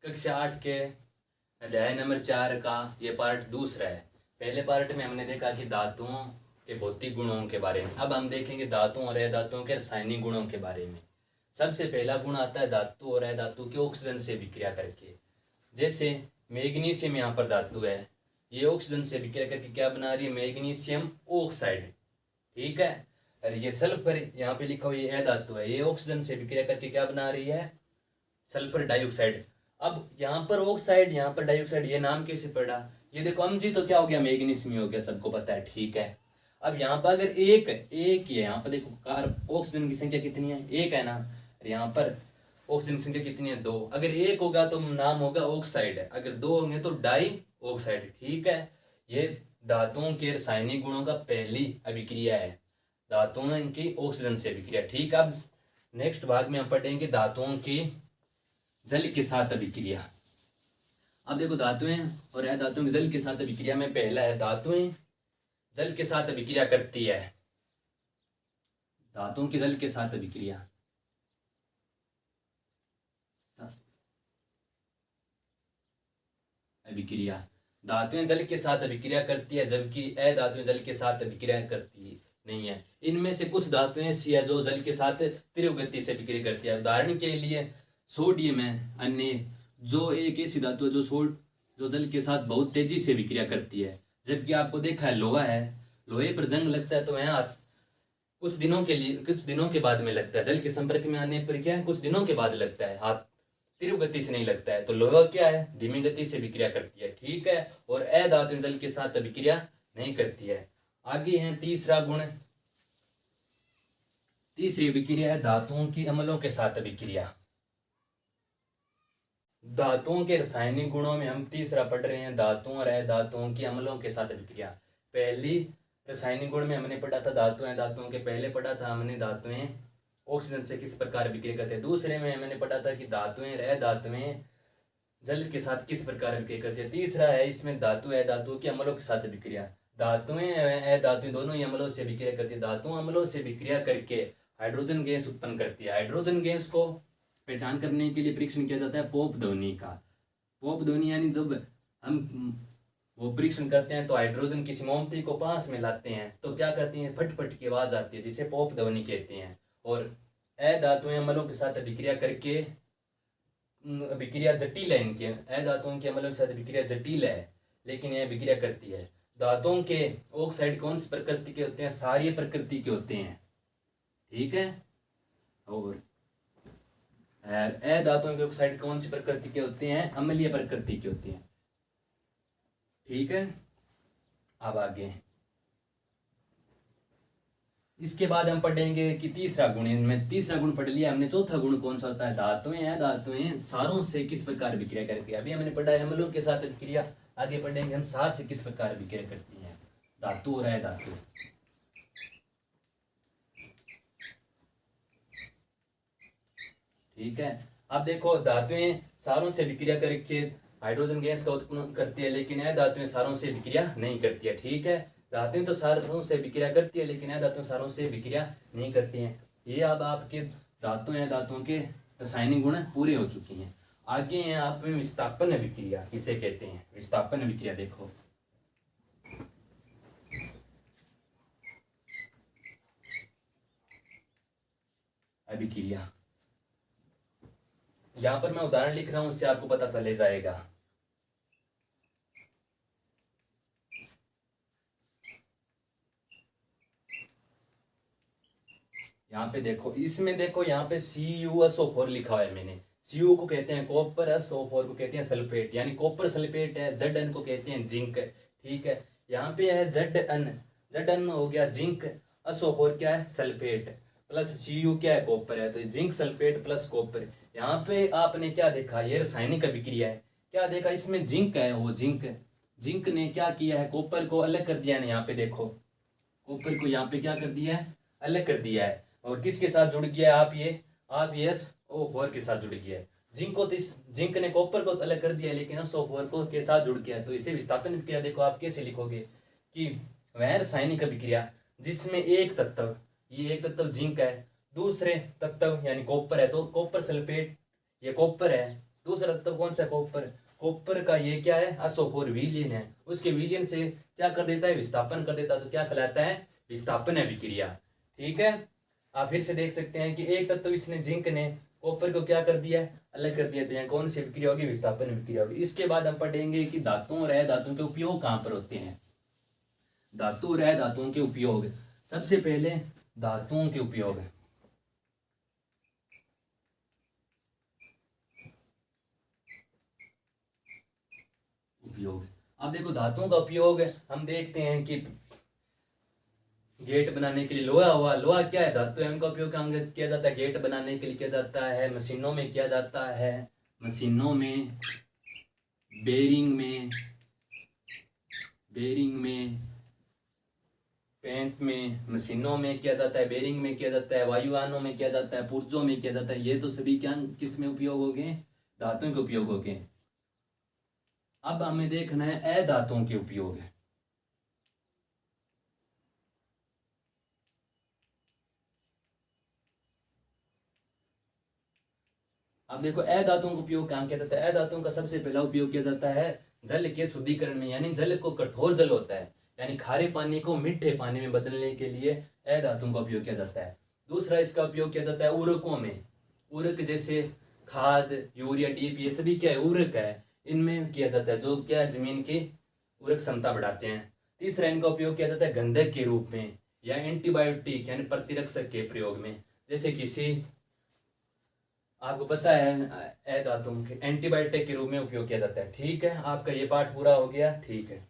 कक्षा 8 के अध्याय नंबर 4 का ये पार्ट दूसरा है। पहले पार्ट में हमने देखा कि धातुओं के भौतिक गुणों के बारे में। अब हम देखेंगे धातुओं और अधातुओं के रासायनिक गुणों के बारे में। सबसे पहला गुण आता है धातु और अधातु के ऑक्सीजन से विक्रिया करके। जैसे मैग्नीशियम यहाँ पर धातु है, ये ऑक्सीजन से विक्रिया करके क्या बना रही है, मैग्नीशियम ऑक्साइड। ठीक है। और ये सल्फर यहाँ पे लिखा हुआ ये अधातु है, ये ऑक्सीजन से विक्रिया करके क्या बना रही है, सल्फर डाइऑक्साइड। अब यहाँ पर ऑक्साइड, यहाँ पर डाइऑक्साइड, ये नाम कैसे पड़ा, ये देखो जी तो क्या हो गया, मैग्नीशियम हो गया, सबको पता है। ठीक है। अब यहाँ पर अगर एक ही है, यहाँ पर देखो ऑक्सीजन की संख्या कितनी है, एक है ना, और यहाँ पर ऑक्सीजन की संख्या कितनी है, 2। अगर एक होगा तो नाम होगा ऑक्साइड, अगर 2 होंगे तो डाई ऑक्साइड। ठीक है। ये धातुओं के रासायनिक गुणों का पहली अभिक्रिया है, धातुओं की ऑक्सीजन से अभिक्रिया। ठीक है। अब नेक्स्ट भाग में हम पढ़ेंगे धातुओं की जल के साथ अभिक्रिया। अब देखो धातुएं और अधातुओं की जल के साथ अभिक्रिया में पहला है, धातुएं जल के साथ अभिक्रिया करती है। धातुओं की जल के साथ अभिक्रिया, धातुएं जल के साथ अभिक्रिया करती है, जबकि अधातुएं जल के साथ अभिक्रिया करती नहीं है। इनमें से कुछ धातुएं ऐसी है जो जल के साथ तीव्र गति से अभिक्रिया करती है। उदाहरण के लिए सोडियम है, अन्य जो एक ऐसी धातु है जो जल के साथ बहुत तेजी से विक्रिया करती है। जबकि आपको देखा है लोहा है, लोहे पर जंग लगता है तो वह कुछ दिनों के बाद में लगता है, जल के संपर्क में आने पर क्या है, कुछ दिनों के बाद लगता है, हाथ तीव्र गति से नहीं लगता है। तो लोहा क्या है, धीमी गति से विक्रिया करती है। ठीक है। और अधातु जल के साथ विक्रिया नहीं करती है। आगे है तीसरा गुण, तीसरी विक्रिया है धातुओं की अम्लों के साथ विक्रिया। धातुओं के रासायनिक गुणों में हम तीसरा पढ़ रहे हैं, धातुओं और अधातुओं की अम्लों के साथ विक्रिया। पहली रासायनिक गुण में हमने पढ़ा था धातुएं धातुओं के, पहले पढ़ा था हमने धातुएं ऑक्सीजन से किस प्रकार विक्रिया करते हैं। दूसरे में मैंने पढ़ा था कि धातुएं और अधातुएं जल के साथ किस प्रकार विक्रिया करती है। तीसरा है इसमें धातु अधातु की अम्लों के साथ विक्रिया। धातुएं अधातु दोनों ही अम्लों से विक्रिया करती है। धातुओं अम्लों से विक्रिया करके हाइड्रोजन गैस उत्पन्न करती है। हाइड्रोजन गैस को पहचान करने के लिए परीक्षण किया जाता है पोप ध्वनि का। पोप ध्वनि यानी जब हम वो परीक्षण करते हैं तो हाइड्रोजन किसी मोमबत्ती को पास में लाते हैं तो क्या करती हैं, फट फट की आवाज आती है, जिसे पोप ध्वनि कहते हैं। और अधातुएं अम्लों के साथ विक्रिया करके विक्रिया जटिल है, इनके अधातुओं के अम्लों के साथ विक्रिया जटिल है, लेकिन यह विक्रिया करती है। धातुओं के ऑक्साइड कौन सी प्रकृति के होते हैं, क्षारीय प्रकृति के होते हैं। ठीक है। और अधातुओं के ऑक्साइड कौन सी प्रकृति के होते हैं, अम्लीय प्रकृति के होते हैं। ठीक है। अब आगे इसके बाद हम पढ़ेंगे कि तीसरा गुण, इनमें तीसरा गुण पढ़ लिया हमने। चौथा गुण कौन सा होता है, धातुएं अधातुएं क्षारों से किस प्रकार विक्रिया करती है। अभी हमने पढ़ा है अम्लों के साथ विक्रिया, आगे पढ़ेंगे हम क्षार से किस प्रकार विक्रिया करती हैं धातु और अधातु। ठीक है। अब देखो धातुएं क्षारों से विक्रिया करके हाइड्रोजन गैस का उत्पन्न करती है, लेकिन अधातुएं क्षारों से विक्रिया नहीं करती है। ठीक है। धातुएं तो क्षारों से विक्रिया करती है, लेकिन अधातुएं क्षारों से विक्रिया नहीं करती हैं। ये अब आपके धातुएं अधातुओं के रासायनिक गुण पूरे हो चुके हैं। आगे हैं आप में विस्थापन विक्रिया, किसे कहते हैं, विस्थापन विक्रिया। देखो अभिक्रिया, यहां पर मैं उदाहरण लिख रहा हूं, उससे आपको पता चले जाएगा। यहाँ पे देखो, इसमें देखो यहाँ पे CuSO4 लिखा हुआ है मैंने। Cu को कहते हैं कॉपर, SO4 को कहते हैं सल्फेट, यानी कॉपर सल्फेट है। Zn को कहते हैं जिंक। ठीक है। यहाँ पे है Zn हो गया जिंक, SO4 क्या है, सल्फेट, प्लस Cu क्या है, कॉपर है, तो जिंक सल्फेट प्लस कॉपर। यहाँ पे आपने क्या देखा, ये रासायनिक अभिक्रिया है। क्या देखा, इसमें जिंक है, वो जिंक ने क्या किया है, कॉपर को अलग कर दिया है। यहाँ पे देखो कॉपर को यहाँ पे क्या कर दिया है, अलग कर दिया है। और किसके साथ जुड़ गया है, आप ये SO4 के साथ जुड़ गया है। जिंक ने कॉपर को अलग कर दिया है, लेकिन SO4 को के साथ जुड़ गया है। तो इसे विस्थापन अभिक्रिया देखो आप कैसे लिखोगे कि वह रासायनिक अभिक्रिया जिसमें एक तत्व, ये एक तत्व जिंक है, दूसरे तत्व यानी कॉपर है, तो कॉपर सल्फेट, ये कॉपर है दूसरा तत्व कौन सा, कॉपर। कॉपर का ये क्या है, SO4 विलयन है, उसके विलयन से क्या कर देता है, विस्थापन कर देता है, तो क्या कहलाता है, विस्थापन अभिक्रिया। ठीक है, आप फिर से देख सकते हैं कि एक तत्व इसने, जिंक ने कॉपर को क्या कर दिया है, अलग कर दिया, तो यहाँ कौन सी विक्रिया होगी, विस्थापन विक्रिया होगी। इसके बाद हम पढ़ेंगे कि धातुओं और अधातुओं के उपयोग कहाँ पर होते हैं। धातु और अधातुओं के उपयोग, सबसे पहले धातुओं के उपयोग। उपयोग, अब देखो धातुओं का उपयोग हम देखते हैं कि गेट बनाने के लिए लोहा हुआ, लोहा क्या है, धातु है, उनका उपयोग किया जाता है, गेट बनाने के लिए किया जाता है, मशीनों में किया जाता है, मशीनों में, बेरिंग में, पेंट में, मशीनों में किया जाता है, बेरिंग में किया जाता है, वायुयानों में किया जाता है, पुर्जों में किया जाता है। ये तो सभी क्या किस में उपयोग हो गए, धातुओं के उपयोग हो गए। अब हमें देखना है अधातुओं के उपयोग। अब देखो अधातुओं का उपयोग कहाँ किया जाता है। अधातुओं का सबसे पहला उपयोग किया जाता है जल के शुद्धिकरण में, यानी जल को, कठोर जल होता है, यानी खारे पानी को मीठे पानी में बदलने के लिए अधातुओं का उपयोग किया जाता है। दूसरा इसका उपयोग किया जाता है उर्वरकों में, उर्वरक जैसे खाद, यूरिया, DAP, ये सभी क्या है, उर्वरक है, इनमें किया जाता है, जो क्या जमीन की उर्वरक क्षमता बढ़ाते हैं। तीसरा इनका उपयोग किया जाता है गंधक के रूप में या एंटीबायोटिक यानी प्रतिरक्षक के प्रयोग में, जैसे किसी, आपको पता है अधातुओं के एंटीबायोटिक के रूप में उपयोग किया जाता है। ठीक है, आपका ये पार्ट पूरा हो गया। ठीक है।